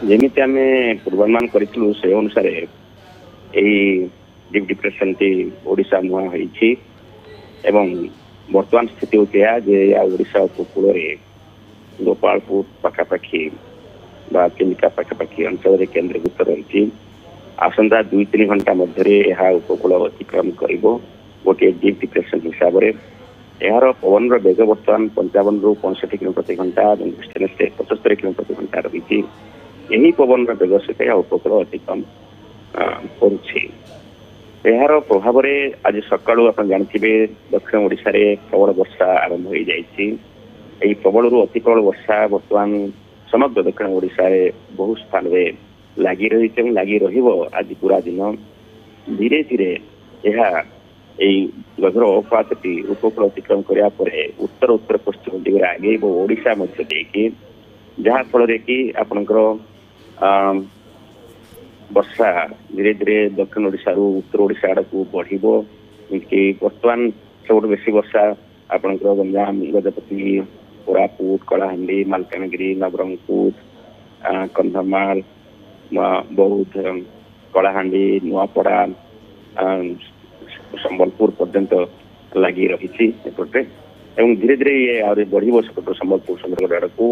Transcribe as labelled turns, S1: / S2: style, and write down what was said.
S1: ଯେମିତି ଆମେ ପୂର୍ବାନୁମାନ କରିଥିଲୁ ସେ ଅନୁସାରେ ଏହି ଡିପ୍ ଡିପ୍ରେସନଟି ଓଡ଼ିଶା ମୁହାଁ ହୋଇଛି ଏବଂ ବର୍ତ୍ତମାନ ସ୍ଥିତି ହେଉଛି ଏହା ଯେ ଓଡ଼ିଶା ଉପକୂଳରେ ଗୋପାଳପୁର ପାଖାପାଖି ବା ଚିଲିକା ପାଖାପାଖି ଅଞ୍ଚଳରେ କେନ୍ଦ୍ରୀଭୂତ ରହିଛି। ଆସନ୍ତା 2-3 ଘଣ୍ଟା ମଧ୍ୟରେ ଏହା ଉପକୂଳ ଅତିକ୍ରମ କରିବ ଗୋଟିଏ ଡିପ୍ ଡିପ୍ରେସନ ହିସାବରେ। ଏହାର ପବନର ବେଗ ବର୍ତ୍ତମାନ 55ରୁ 65 କିଲୋମିଟର ପ୍ରତି ଘଣ୍ଟା ଏବଂ ଡିଷ୍ଟାନ୍ସ 75 କିଲୋମିଟର ପ୍ରତି ଘଣ୍ଟା ରହିଛି। ଏହି ପବନର ବେଗ ସହିତ ଏହା ଉପକୂଳ ଅତିକ୍ରମ କରୁଛି। ଏହାର ପ୍ରଭାବରେ ଆଜି ସକାଳୁ ଆପଣ ଜାଣିଥିବେ ଦକ୍ଷିଣ ଓଡ଼ିଶାରେ ପ୍ରବଳ ବର୍ଷା ଆରମ୍ଭ ହୋଇଯାଇଛି। ଏହି ପ୍ରବଳରୁ ଅତି ପ୍ରବଳ ବର୍ଷା ବର୍ତ୍ତମାନ ସମଗ୍ର ଦକ୍ଷିଣ ଓଡ଼ିଶାରେ ବହୁ ସ୍ଥାନରେ ଲାଗି ରହିଛି ଏବଂ ଲାଗି ରହିବ ଆଜି ପୁରା ଦିନ। ଧୀରେ ଧୀରେ ଏହା ଏହି ଗଭୀର ଅବପାତଟି ଉପକୂଳ ଅତିକ୍ରମ କରିବା ପରେ ଉତ୍ତର ଉତ୍ତର ପଶ୍ଚିମ ଦିଗରେ ଆଗେଇବ ଓଡ଼ିଶା ମଧ୍ୟ ଦେଇକି, ଯାହାଫଳରେ କି ଆପଣଙ୍କର ବର୍ଷା ଧୀରେ ଧୀରେ ଦକ୍ଷିଣ ଓଡ଼ିଶାରୁ ଉତ୍ତର ଓଡ଼ିଶା ଆଡ଼କୁ ବଢ଼ିବ। ଏମିତି ବର୍ତ୍ତମାନ ସବୁଠୁ ବେଶୀ ବର୍ଷା ଆପଣଙ୍କର ଗଞ୍ଜାମ, ଗଜପତି, କୋରାପୁଟ, କଳାହାଣ୍ଡି, ମାଲକାନଗିରି, ନବରଙ୍ଗପୁର, କନ୍ଧମାଳ, ବୌଦ୍ଧ, କଳାହାଣ୍ଡି, ନୂଆପଡ଼ା, ସମ୍ବଲପୁର ପର୍ଯ୍ୟନ୍ତ ଲାଗି ରହିଛି ଏପଟେ ଏବଂ ଧୀରେ ଧୀରେ ଇଏ ଆହୁରି ବଢ଼ିବ ସେପଟ ସମ୍ବଲପୁର ସୁନ୍ଦରଗଡ଼ ଆଡ଼କୁ।